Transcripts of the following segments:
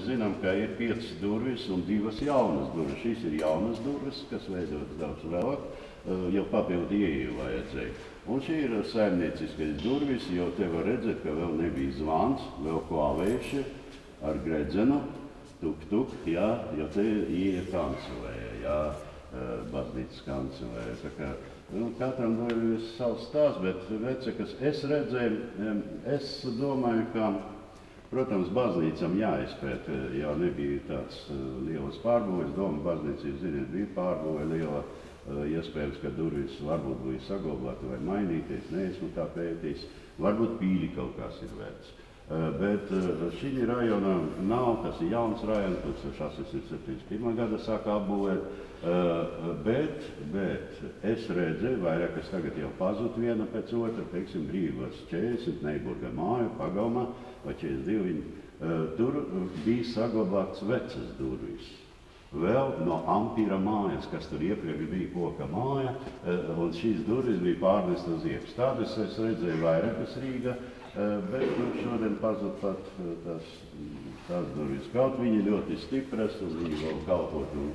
mēs zinām, ka ir 5 durvis un 2 jaunas durvis. Šīs ir jaunas durvis, kas veidotas daudz vēlāk, jau papildu ieeju vajadzēja. Un šī ir saimnieciskais durvis, jo te var redzēt, ka vēl nebija zvans, vēl klāvējuši ar gredzenu, tuk, jā, jo te ieeja kancelēja, jā, baznīcas kancelēja. Tā kā, katram ir savs stāsts, bet vecekas es redzēju, es domāju, ka, protams, baznīcam jāizpēta, jau nebija tāds lielas pārbūves, doma baznīca, ziniet, bija pārbūve liela, iespējams, ka durvis varbūt bija saglabāta vai mainīties, neesmu tā pētījis, varbūt pīļi kaut kas ir vērts. Bet šī rajonā nav, tas ir jauns rajons, 1871. Gada sāk apbūvēt, bet es redzēju vairāk, kas tagad jau pazud viena pēc otra, teiksim, Brīvas 40, Neiburga māja, pagalmā, vai 42, tur bija saglabāts vecas durvis. Vēl no Ampīra mājas, kas tur iepriekš bija koka māja, un šīs durvis bija pārnestas uz iekšā. Tādas es redzēju vairākas Rīgā, bet šodien pazud pat tās durvis. Kaut viņi ļoti stipras, un viņi vēl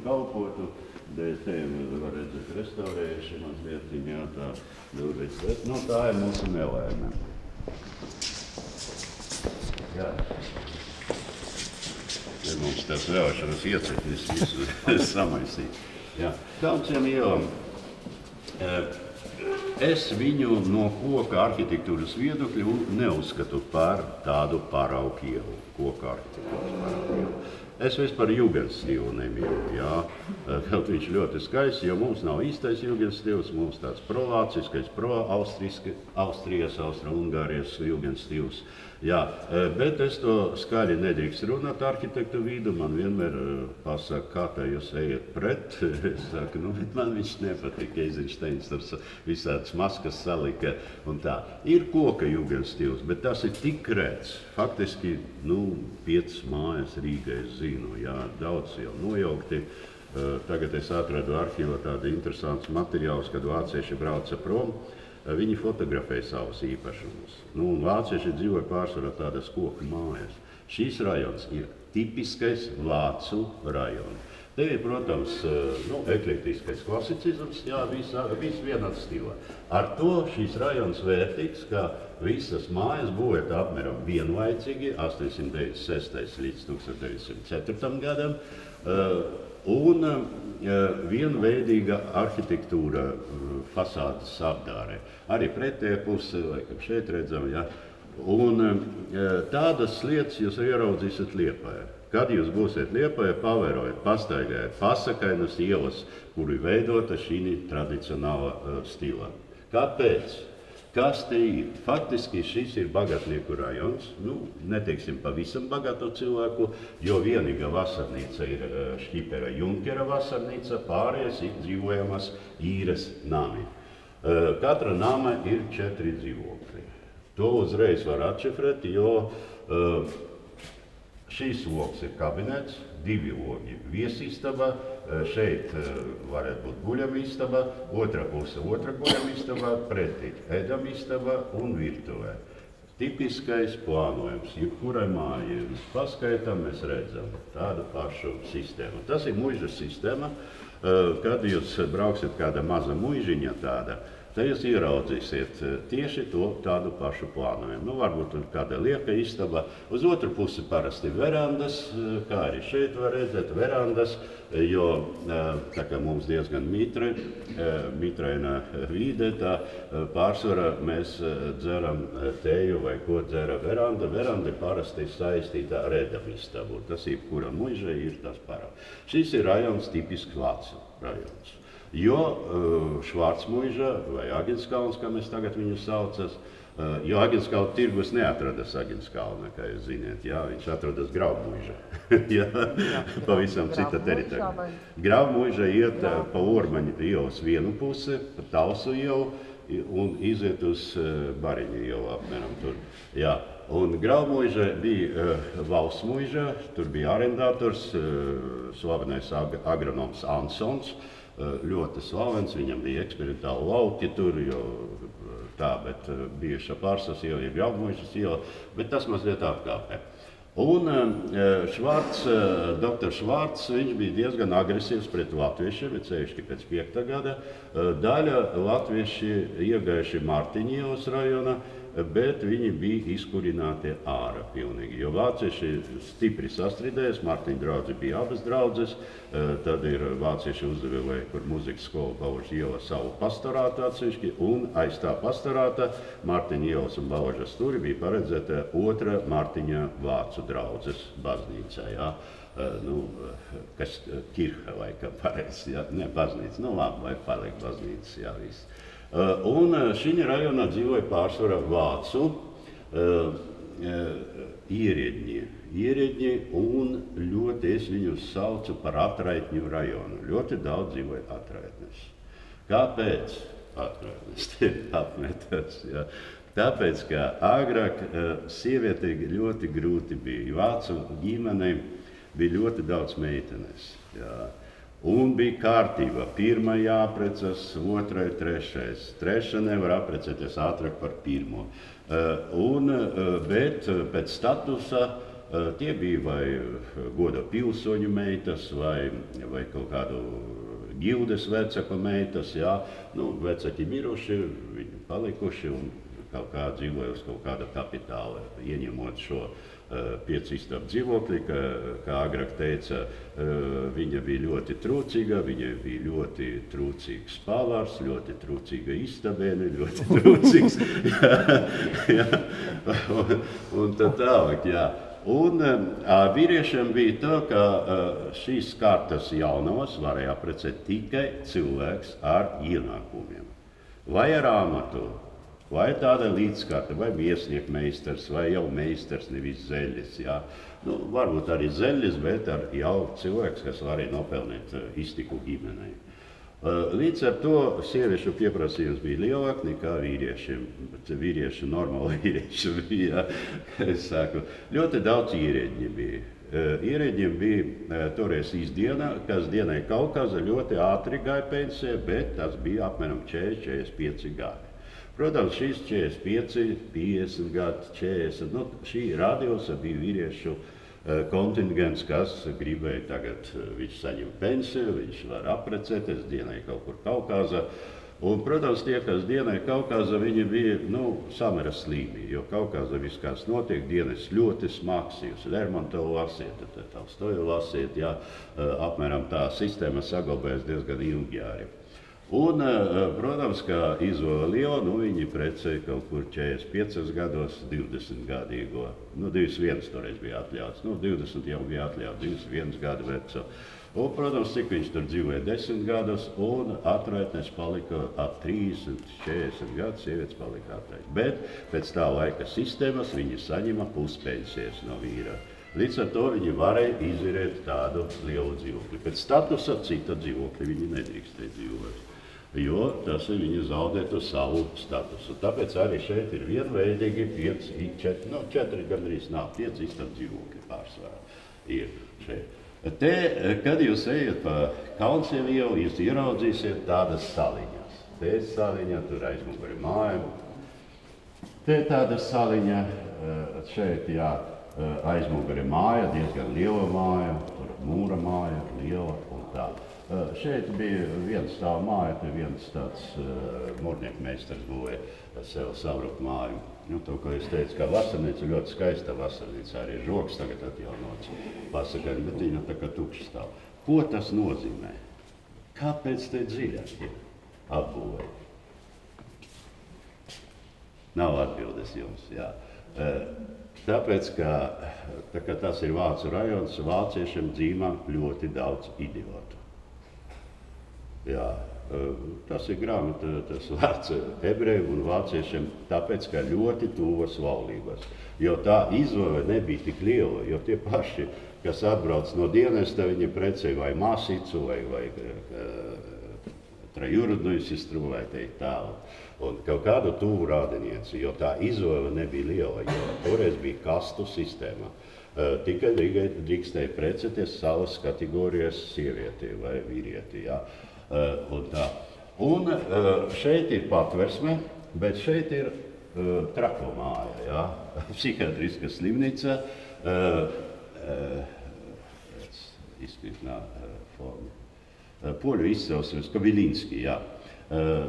kalpotu. Dēļ tiem var redzēt restaurējuši mazliet, jā, tā durvis. Bet, tā ir mūsu nelēme. Jā. Ja mums tās vēlēšanas iecekļus visu samaisīt. Jā. Daudziem ielam. Es viņu no koka arhitektūras viedokļa neuzskatu par tādu paraugu ielu, koka arhitektūras paraugu ielu. Es vispār jugendstilu nemīlu, jā. Kaut viņš ļoti skaists, jo mums nav īstais jugendstils, mums tāds provāciskais, Austrijas, Austro-Ungārijas jugendstils. Jā, bet es to skaļi nedrīkst runāt arhitektu vidu, man vienmēr pasaka, kā tā jūs ejat pret. Es saku, bet man viņš nepatīk, Eizenšteins tur visādas maskas salika un tā. Ir koka jugendstils, bet tas ir tik rēts. Faktiski, 5 mājas Rīgā es zinu, jā, daudz jau nojaukti. Tagad es atradu arhīvā tādu interesants materiālus, kad vācieši brauca prom. Viņi fotografēja savus īpašumus. Vācieši dzīvoja pārsvarā tādas koku mājas. Šīs rajons ir tipiskais vācu rajons. Te ir, protams, eklektiskais klasicizms, jā, viss vienāds stilā. Ar to šīs rajons vērtīgs, ka visas mājas būvēta apmēram vienlaicīgi, 896. līdz 1904. gadam, un vienveidīga arhitektūra fasādes apdārē. Arī pretējā puse, laikam šeit redzam, ja. Un tādas lietas jūs ieraudzīsiet Liepājā. Kad jūs būsiet Liepājā, pavērojat, pastaigājat pasakainas ielas, kuri veidota šī tradicionāla stilā. Kāpēc? Kas te ir? Faktiski šis ir bagātnieku rajons, neteiksim pavisam bagātu cilvēku, jo vienīga vasarnīca ir Šķipera Junkera vasarnīca, pārējais ir dzīvojamas īres nami. Katra nama ir 4 dzīvokļi. To uzreiz var atšifrēt, jo šīs loks ir kabinets, 2 logi viesistaba, šeit varētu būt guļamistaba, otra puse otra guļamistaba, pretī ēdamistaba un virtuvē. Tipiskais plānojums, jebkurai mājai paskaitam, mēs redzam tādu pašu sistēmu. Tas ir muižas sistēma, kad jūs brauksiet kāda maza muižiņa tāda, tad jūs ieraudzīsiet tieši tādu pašu plānojumu. Varbūt tur kāda lieka istaba. Uz otru pusi parasti verandas, kā arī šeit var redzēt verandas, jo tā kā mums diezgan mitraina vīde, tā pārsvarā mēs dzeram teju vai ko dzera veranda. Veranda parasti saistīta ar ēdamistabu. Tas jebkura muiža ir tas paraugs. Šis ir rajons tipisks vācu rajons. Jo Švārdsmuiža vai Agenskalns, kā mēs tagad viņu saucas, jo Agenskalna tirgus neatradas Agenskalna, kā jūs ziniet, jā, viņš atradas Graubmuiža, pavisam cita teritorija. Graubmuiža iet pa Ormaņa ielas vienu pusi, pa Talsu ielu un iziet uz Bariņu ielu apmēram tur, jā. Un Graubmuiža bija valstsmuiža, tur bija arendātors, slavenais agronoms Ansons, ļoti slavens, viņam bija eksperimentāli lauki tur, jo tā, bet bijuša Pārsas iela ir Graubmuižas iela, bet tas mazliet apkāpē. Un Dr. Švarts, viņš bija diezgan agresīvs pret latviešiem, ceļšķi pēc 5. gada. Daļa latvieši iegājuši Martiņielas rajona, bet viņi bija izkurināti ārā pilnīgi. Jo vācieši stipri sastrīdējās, Martiņu draudzi bija abas draudzes, tad ir vācieši uzdevēja, kur muzikas skola Bauža iela savu pastorātu atsevišķi, un aiz tā pastorāta Martiņu ielas un Baužas turi bija paredzēta otra Martiņa vācu draudzes baznīcā. Ja? Kas kirha laikam pareizi, ja? Ne baznīca, labi, vai paliek baznīcas, jā, viss. Un šī rajonā dzīvoja pārsvarā vācu ierēdņi, un ļoti es viņus saucu par atraitņu rajonu. Ļoti daudz dzīvoja atraitnes. Kāpēc atraitnes? Tie apmetas, ja? Tāpēc, ka agrāk sievietei ļoti grūti bija. Vācu ģimenei bija ļoti daudz meitenes. Ja? Un bija kārtība. Pirmā jāaprecas, otrai, trešais. Trešā nevar aprecēties ātrāk par pirmo. Bet pēc statusa tie bija vai goda pilsoņu meitas, vai kaut kādu ģildes vecāku meitas. Jā. Vecāki miruši, viņi palikuši un kaut kā dzīvoja uz kaut kāda kapitāla, ieņemot šo 5 istabu dzīvokli, kā agrāk teica, viņa bija ļoti trūcīga, viņa bija ļoti trūcīgs pavārs, ļoti trūcīga istabēne, ļoti trūcīgs, jā, un tā tālāk, jā. Un vīriešiem bija tā, ka šīs kārtas jaunavas varēja apprecēt tikai cilvēks ar ienākumiem, vai ar amatu. Vai tāda līdzkārta, vai viesnieku meistars, vai jau meistars, nevis zeļis. Ja? Varbūt arī zeļis, bet jau cilvēks, kas varēja nopelnīt iztiku ģimenei. Līdz ar to sieviešu pieprasījums bija lielāk nekā vīriešiem. Bet vīriešu, normāli vīrieši bija, es saku, ļoti daudz ierēģi bija. Ierēģiem bija toreiz īsdiena, kas dienai Kaukaza ļoti ātri gāja pensijā, bet tas bija apmēram 40–45 gadi. Protams, šīs 45, 50 gadi, 40, šī radiusa bija vīriešu kontingents, kas gribēja tagad, viņš saņem pensiju, viņš var apprecēties dienai kaut kur Kaukazā. Un, protams, tie, kas dienai Kaukazā, viņi bija, samera slīmi, jo Kaukazā viss, kas notiek, dienas ļoti smags, jūs Lermontovu lasiet, Tolstoju lasiet, jā, apmēram tā sistēma saglabājas diezgan ilgi arī. Un, protams, kā izvēle liela, viņi precēja kaut kur 45 gados 20 gadīgo. 21 toreiz bija atļauts, 20 jau bija atļauts, 21 gadu veco. Un, protams, cik viņš tur dzīvoja 10 gadus, un atraitnes palika ap 30–40 gadus, sievietes palika atraitnes. Bet pēc tā laika sistēmas viņi saņima puspensijas no vīra. Līdz ar to viņi varēja izvirēt tādu lielu dzīvokli. Pēc statusa cita dzīvokli viņi nedrīkstēja dzīvot. Jo tas ir viņi zaudētu savu statusu. Tāpēc arī šeit ir vienveidīgi 4 gandrīz nav, 5 istabu dzīvokļi pārsvarā ir šeit. Te, kad jūs ejat pa Kaunsievu ielu, jūs ieraudzīsiet tādas saliņas. Te ir saliņa, tur aizmuguri māja. Te tāda saliņa, šeit, jā, aizmuguri māja, diezgan liela māja, tur mūra māja, liela un tā. Šeit bija viens stāv māja, te viens tāds mūrnieku meistars būvēja sev savruku māju. To, ko es teicu, ka vasarnīca ļoti skaista vasarnīca, arī žoks tagad atjaunots pasakaļ, bet viņa tā kā tukša stāv. Ko tas nozīmē? Kāpēc te dziļāk ir apbūvēja? Nav atbildes jums, jā. Tāpēc, ka tas ir vācu rajons, vāciešiem dzīvā ļoti daudz idiotu. Jā, tas ir grāmata, tas vārds ebreju un vāciešiem, tāpēc, ka ļoti tuvas laulības. Jo tā izvēle nebija tik liela, jo tie paši, kas atbrauc no dienesta, viņi precēja vai māsīcu, vai trajurudную sestru, vai teikt tālu. Un kaut kādu tuvu rādinieci, jo tā izvēle nebija liela, jo toreiz bija kastu sistēma. Tikai drīkstēja precēties savas kategorijas sievieti vai vīrieti, jā. Un šeit ir patversme, bet šeit ir trako māja, jā, psihiatriska slimnīca, Poļu izcelsmes Kobilinski, jā.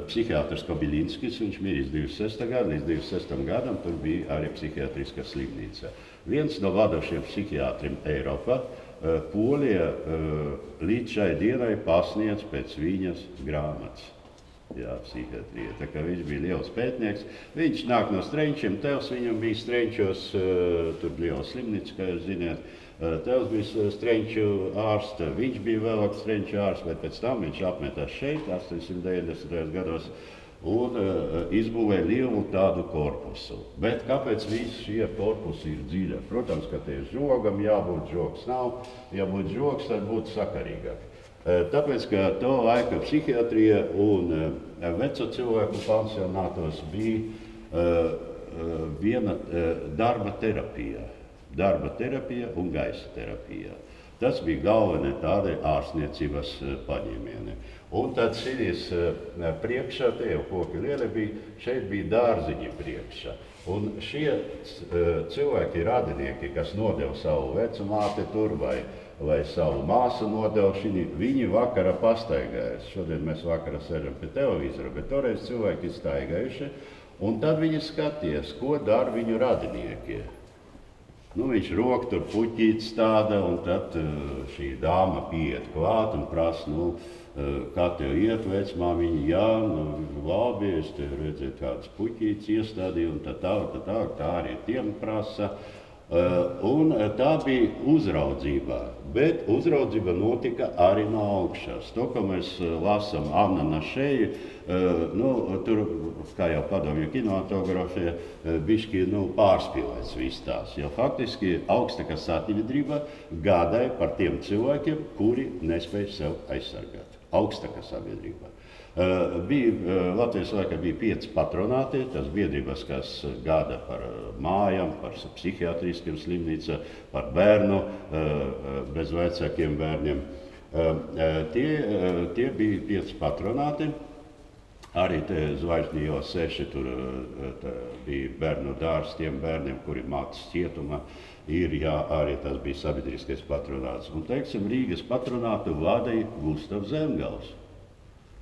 Psihiatrs Kobilinskis, viņš miris 26. gadu, līdz 26. gadam tur bija arī psihiatriska slimnīca. Viens no vadošiem psihiatriem Eiropā, Polija līdz šai dienai pasniedz pēc viņas grāmatas. Jā, psihiatrija. Tā kā viņš bija liels pētnieks. Viņš nāk no Strenčiem, tēvs viņam bija Strenčos, tur liela slimnīca, kā jūs ziniet. Tēvs bija Strenču ārsts, viņš bija vēlāk Strenču ārsts, bet pēc tam viņš apmetās šeit, 890. gados, un izbūvēja lielu tādu korpusu. Bet kāpēc visi šie korpusi ir dziļi? Protams, ka tie žogam jābūt, žogs nav. Ja būtu žogs, tad būtu sakarīgāk. Tāpēc, ka to laika psihiatrija un veco cilvēku pansionātos bija viena darba terapija un gaisa terapija. Tas bija galvenie tādi ārstniecības paņēmieni. Un tad šīs priekšā, te jau koki lieli bija, šeit bija dārziņi priekšā. Un šie cilvēki, radinieki, kas nodeva savu vecumāti tur vai savu māsu nodeva, viņi vakara pastaigājas. Šodien mēs vakara sēžam pie televizora, bet toreiz cilvēki staigājuši, un tad viņi skaties, ko dara viņu radinieki. Viņš roku tur puķīt stāda, un tad šī dāma pieiet klāt un prasa, kā tev iet, vecmāmiņa, jā, labi, es tev redzēju kādas puķītes iestādīju, un tā arī tiem prasa. Un tā bija uzraudzībā, bet uzraudzība notika arī no augšas. To, ko mēs lasām Anna Našeji, tur, kā jau padomju kinematografija, bišķi pārspīlēts viss tās. Jo faktiski augstākā sabiedrība gādāja par tiem cilvēkiem, kuri nespēja sev aizsargāt. Augstākā sabiedrība. Latvijas laikā bija 5 patronāti, tas biedrības, kas gāda par mājām, par psihiatriskiem slimnīcām, par bērnu, bez vecākiem bērniem. Tie bija 5 patronāti. Arī Zvaigžņu iela 6 tur bija bērnu dārs tiem bērniem, kuri mācās cietumā. Arī tas bija sabiedriskais patronāts. Un, teiksim, Rīgas patronātu vadīja Gustavs Zemgals.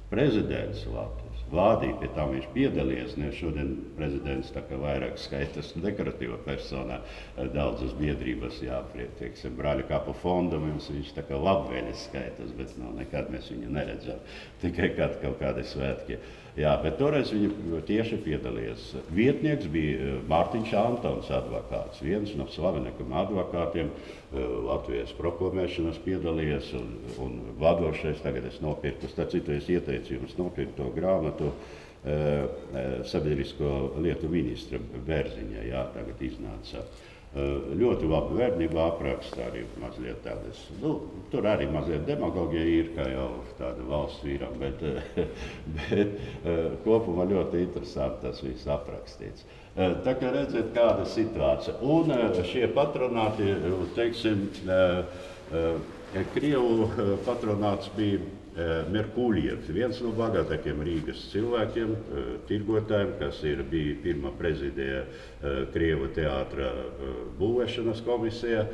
Prezidents Latvijas vādīja, pie tam viņš piedalījies, ne šodien prezidents tā kā vairāk skaitas dekoratīva personā daudzas biedrības, teiksim, Brāļa kapu fondam, viņš tā kā labvēlis skaitas, bet nekad mēs viņu neredzam, tikai kaut kādi svētki. Bet toreiz viņi tieši piedalījies. Vietnieks bija Mārtiņš Antons advokāts, viens no slavenākajiem advokātiem, Latvijas proklamēšanas piedalījies un vadošais. Tagad es nopirku, starp citu es ieteicu jums nopirkt to grāmatu sabiedrisko lietu ministra Bērziņa, tagad iznāca. Ļoti labi bērnība apraksta arī mazliet tādas, tur arī mazliet demagogija ir, kā jau tāda valsts vīram, bet kopumā ļoti interesanti tas viss aprakstīts. Tā kā redzēt, kāda situācija. Un šie patronāti, teiksim, Krievu patronāts bija Merkuļievs, viens no bagātākiem Rīgas cilvēkiem, tirgotājiem, kas bija pirmā prezidija Krievu teātra būvēšanas komisijā.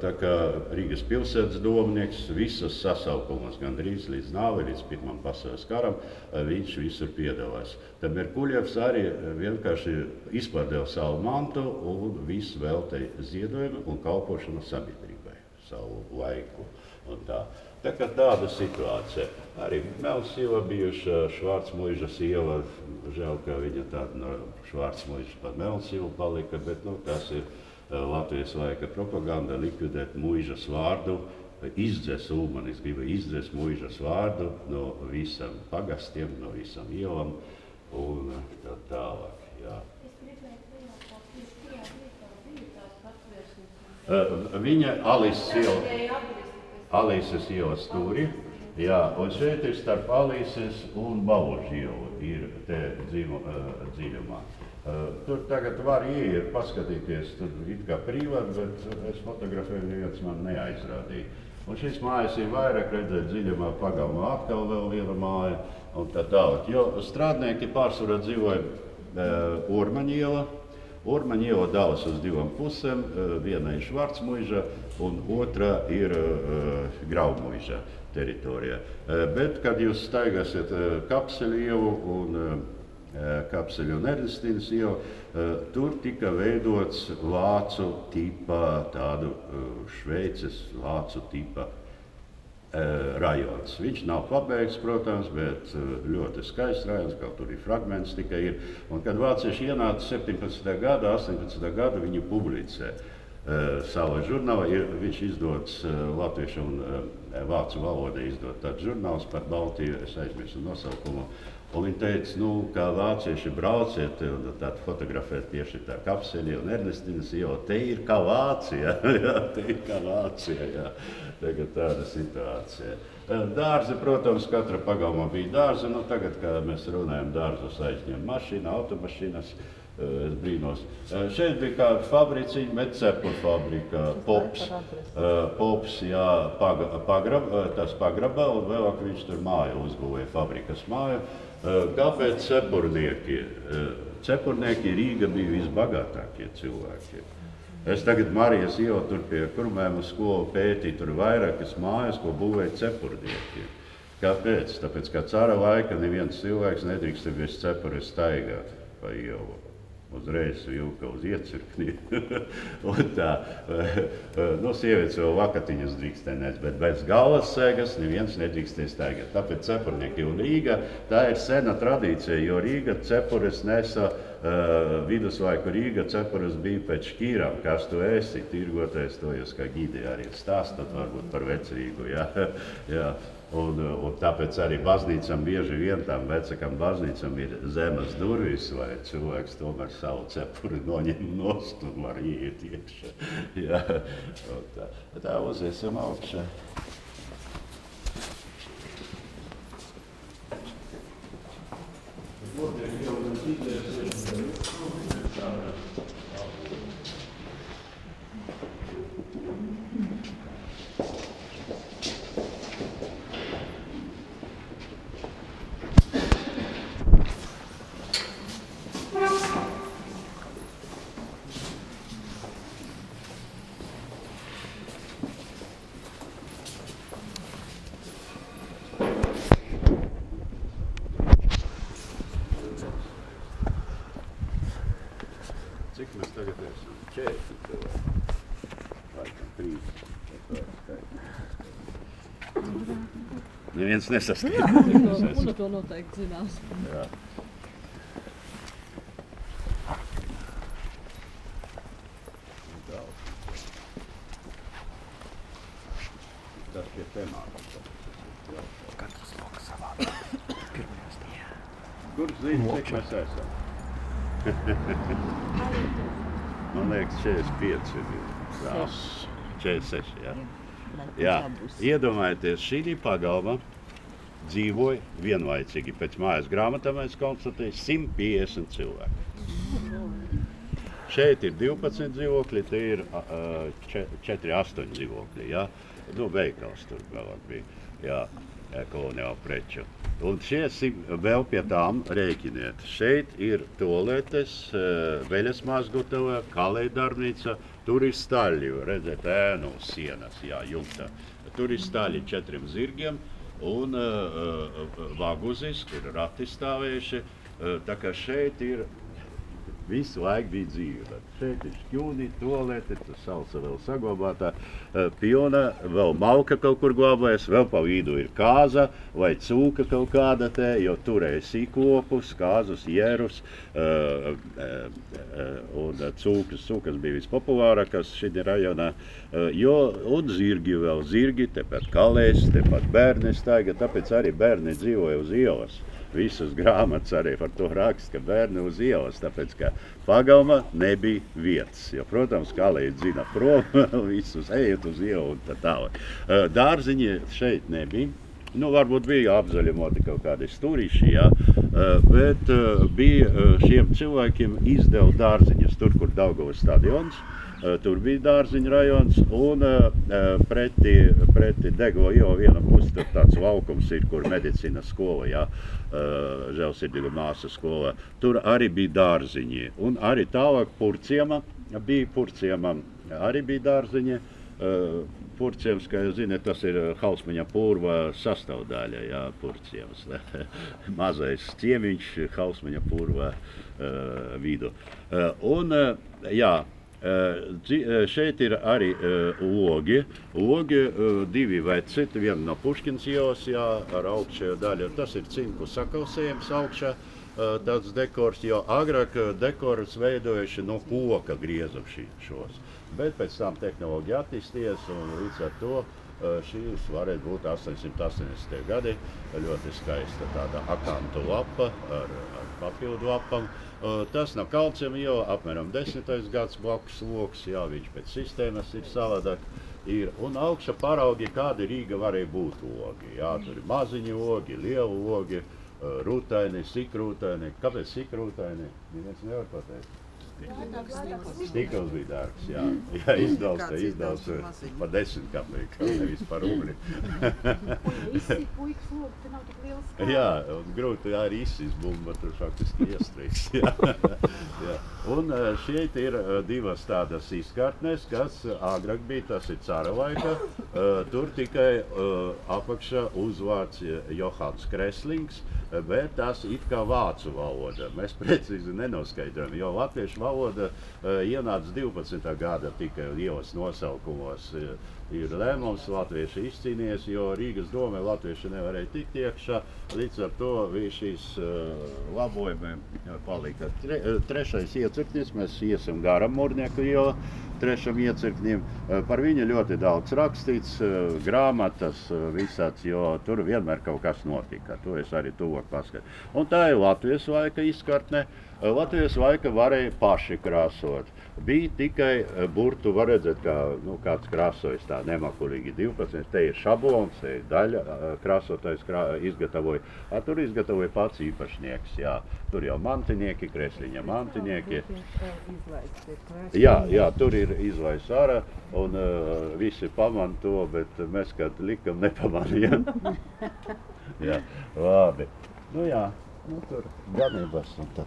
Tā kā Rīgas pilsētas domnieks, visas sasaukumas gandrīz līdz nāvei, līdz Pirmam pasaules karam, viņš visur piedalās. Tad Merkuļievs arī vienkārši izpārdeva savu mantu un visu veltīja ziedojumu un kalpošanu sabiedrībai, savu laiku. Tā kā tāda situācija. Arī Melns iela bijuša, Švārcmuižas iela, žēl, ka viņa tāda no Švārcmuižas par Melns ielu palika, bet tas ir Latvijas laika propaganda, likvidēt Muižas vārdu, izdzēs Ulmanis griba izdzēs Muižas vārdu no visam pagastiem, no visam ielam un tā tālāk. Viņa Alīses ielas stūri, un šeit ir starp Alīses un Baložu ielu, ir te dziļumā. Tur tagad var ieiet, paskatīties, tur it kā privāti, bet es fotografēju, neviens man neaizrādīja. Un šīs mājas ir vairāk redzēt dziļumā, pagalmā atkal vēl viena māja un tā tālāk. Jo strādnieki pārsvarā dzīvoja Ormaņa iela, Urmaņa iela dalas uz divām pusēm, viena ir Švarcmuiža un otra ir Graumuiža teritorijā. Bet, kad jūs staigāsiet Kapseļu ielu un Kapseļu un Ernestīnas ielu, tur tika veidots vācu tipa, tādu Šveices vācu tipa rajons. Viņš nav pabeigts, protams, bet ļoti skaists rajons, kaut tur ir fragments tikai ir. Un, kad vācieši ienāca 17. gada, 18. gada, viņi publicē savā žurnālā. Viņš izdots latviešu un vācu valodā izdot tāds žurnāls par Baltiju, es aizmirsu nosaukumu. Un viņi teica, ka vācieši brauciet un tad fotografēt tieši tā Kapseļa un Ernestīnas iela. Te ir kā Vācija, jā, te ir kā Vācija, jā. Tagad tāda situācija. Dārzi, protams, katra pagalmā bija dārzi. Tagad, kad mēs runājam, dārzus aizņem mašīna, automašīnas, es brīnos. Šeit bija kāda fabriciņa, medcepuru fabrika, Pops, jā, tas pagraba, un vēlāk viņš tur māju uzbūvēja, fabrikas māju. Kāpēc cepurnieki? Cepurnieki Rīga bija visbagātākie cilvēki. Es tagad Marijas ielu tur pie Krumēma skolu pētīju, tur vairākas mājas, ko būvēja cepurnieki. Kāpēc? Tāpēc, kā cara laika neviens cilvēks nedrīkst bez cepura staigāt pa ielu. Uzreiz vilka uz iecirkni. Un tā, sievietes vēl vakatiņas drīkstē nes, bet bez galvas sēgas neviens nedrīkstē staigāt. Tāpēc cepurnieki un Rīga, tā ir sena tradīcija, jo Rīga cepures nesa viduslaiku Rīga cepures bija pēc šķīrām. Kas tu esi? Tirgotais to jūs kā gidi arī stāstat varbūt par vecrīgu. Jā. Un tāpēc arī baznīcam bieži vien tām vecākām baznīcam ir zemes durvis, lai cilvēks tomēr savu cepuri noņem nost un var iet iekšā. Jā, tā uziesim augšā. Cik mēs tagad esam? 40 cilvēki. Laikam 30. Neviens nesaskaitās. Un to noteikti zinās. Jā. Tas pie temām. Katrs loks savādāk. Pirmajā stāvā. Kurš zina, cik mēs esam? Man liekas, 45 ir. 46, jā. Jā, iedomājieties, šī pagalma dzīvoja vienlaicīgi. Pēc mājas grāmatām mēs konstatējam 150 cilvēku. Šeit ir 12 dzīvokļi, te ir 4-8 dzīvokļi, jā. Veikals tur vēlāk bija, jā, koloniālu preču. Un šie vēl pie tām rēķiniet. Šeit ir toaletes, veļas mazgotava, kalēja darbnīca, tur ir staļļi, redzēt, ēnu sienas, jā, jumta. Tur ir staļļi 4 zirgiem un vaguzis, kur rati stāvējuši. Tā kā šeit ir visu laiku bija dzīve. Šeit ir šķūni, toalete, tas salsa vēl saglabātā, piona, vēl malka kaut kur glabājas, vēl pa vidu ir kāza vai cūka kaut kāda te, jo turēja sīklopus, kāzus, jerus, un cūkas bija vispopulārākas šī rajonā, un zirgi vēl, tepat kalēs, tepat bērni staiga, tāpēc arī bērni dzīvoja uz ielas. Visas grāmatas arī par to raksta, ka bērni uz ielas, tāpēc, ka pagalma nebija vietas. Jo, protams, kalēji dzina prom, visus ejiet uz ielu un tā tālāk. Dārziņi šeit nebija. Varbūt bija apzaļumoti kaut kādi stūrīši, jā, bet bija šiem cilvēkiem izdeva dārziņas tur, kur Daugavas stadions. tur bija dārziņu rajons, un preti Dego iela viena pusi, tur tāds laukums ir, kur medicīnas skola, jā, Žēlsirdīga māsa skola, tur arī bija dārziņi, un arī tālāk Purciema arī bija dārziņi. Purciems, kā jūs zināt, tas ir Hausmaņa purva sastāvdaļa, jā, Purciems. Mazais ciemiņš Hausmaņa purva vidu. Un, jā, šeit ir arī logi. Logi divi veci, viena no Puškins ielas, jā, ar augšējo daļu. Tas ir cinku sakausējums augšā. Tāds dekors, jo agrāk dekorus veidojuši no koka griezuši šos. Bet pēc tam tehnoloģija attīstījies un līdz ar to šīs varētu būt 880. gadi. Ļoti skaista tāda akantu lapa ar papildu lapam. Tas no Kalciema iela apmēram 10. gads blakus loks, jā, viņš pēc sistēmas ir savādāk. Un augša paraugi, kādi Rīga varēja būt logi. Jā, tur ir maziņi logi, lieli logi. Rūtaini, sikrūtaini. Kāpēc sikrūtaini? Neviens nevar pateikt. Stikls bija dārgs, jā. Jā, izdevs par 10 kapekām, nevis par rubli. Puikas logi, te nav tik liels skāds. Jā, un grūti arī izbumba, tur faktiski iestrīgs. Jā. Un šeit ir divas tādas izkārtnes, kas agrāk bija, tas ir cara laika. Tur tikai apakšā uzvārds Johans Kreslings, bet tas it kā vācu valoda. Mēs precīzi nenoskaidrojam, jo latviešu valoda ienāca 12. gada tikai ielas nosaukumos. Ir lēmums, latvieši izcīnījies, jo Rīgas domē latvieši nevarēja tikt iekšā. Līdz ar to šīs labojumi palika. Trešais iecirknis, mēs iesim garam Mūrnieku ielu, trešam iecirknim. Par viņu ļoti daudz rakstīts, grāmatas, visāds, jo tur vienmēr kaut kas notika. To es arī tuvāk paskatu. Un tā ir Latvijas laika izkartne. Latvijas laika varēja paši krāsot. Bija tikai burtu, var redzēt, kā kāds krāsojas tā nemakurīgi 12. Te ir šablons, te ir daļa, krāsotājs izgatavoja. Tur izgatavoja pats īpašnieks, jā. Tur jau mantinieki, Kresliņa mantinieki. Jā, tur ir izlaists ārā, un visi paman to, bet mēs, kad likam, nepamanījām. Jā, labi. Nu jā. Tur ganības un tā.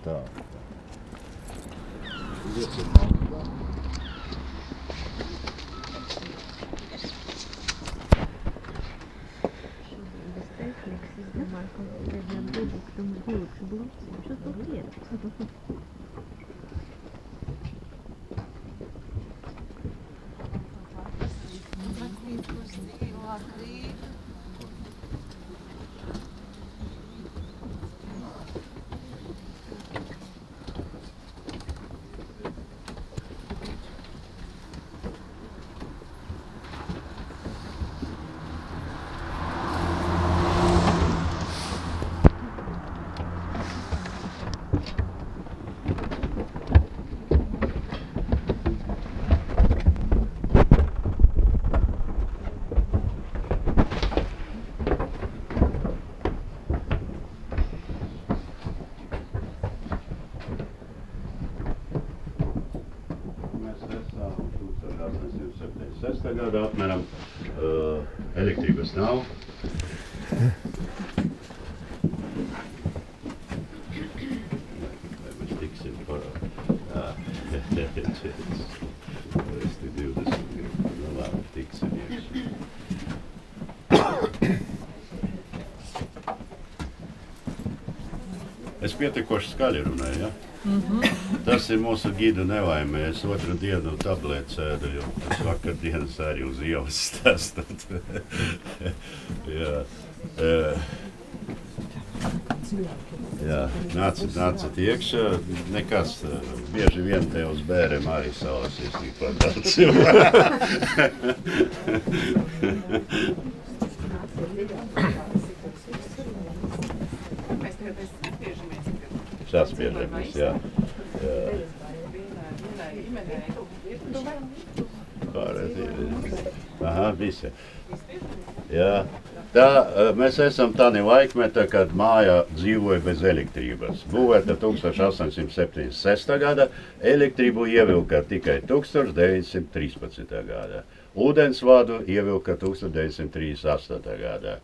Gada apmēram elektrības nav. Mēs tiksim par 20 gribu. Nu labi, tiksim iekšā. Es pietiekoši skaļi runāju, ja? Tas ir mūsu gidu nelaime. Es otru dienu tablēti ēdu, jo tas vakardienas arī uz ielas stāstot. Jā, nācat iekšā. Nekas, bieži vien te uz bēriem arī salasīs tikpat daudz cilvēku. Saspiežamies, jā. Pārēt ir. Aha, visi. Jā. Mēs esam tādā laikmetā, kad māja dzīvoja bez elektrības. Būvēta 1876. gada, elektrību ievilka tikai 1913. gada. Ūdensvadu ievilka 1938. gadā,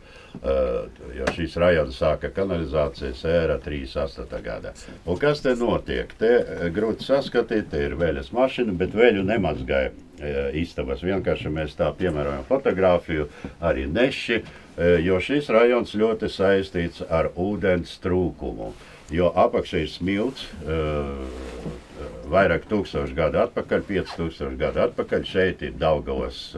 jo šīs rajons sāka kanalizācijas ēra 38. gadā. Un kas te notiek? Te grūti saskatīt, te ir veļas mašina, bet veļu nemazgāja istabas. Vienkārši mēs tā piemērojam fotogrāfiju, arī neši, jo šis rajons ļoti saistīts ar ūdens trūkumu. Jo apakšā ir smilts, vairāk tūkstoši gadu atpakaļ, 5000 gadu atpakaļ, šeit ir Daugavas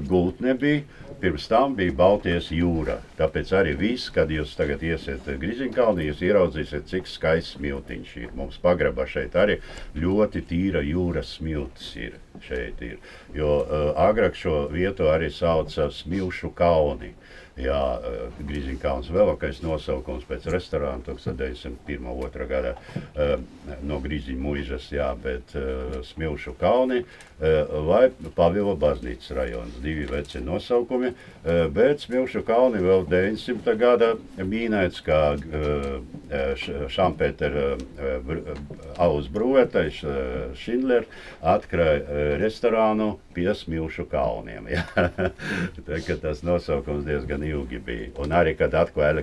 gultne bija, pirms tam bija Baltijas jūra. Tāpēc arī viss, kad jūs tagad iesiet Griziņkalnī, jūs ieraudzīsiet, cik skaists smiltiņš ir. Mums pagrabā šeit arī ļoti tīra jūras smiltis ir. Šeit ir. Jo agrāk šo vietu arī sauca Smilšu kalni. Jā, Griziņkalns vēlākais nosaukums pēc restorāna 1901. gada no Griziņu muižas, jā, bet Smilšu kalni vai Pavila baznīcas rajons, divi veci nosaukumi, bet Smilšu kalni vēl 900. gada mīnēts, kā Šampētera alus brūvētais Šindler atkrāja restorānu pie Smilšu kalniem. Tā, ka tas nosaukums diezgan ilgi bija. Un arī, kad atklāja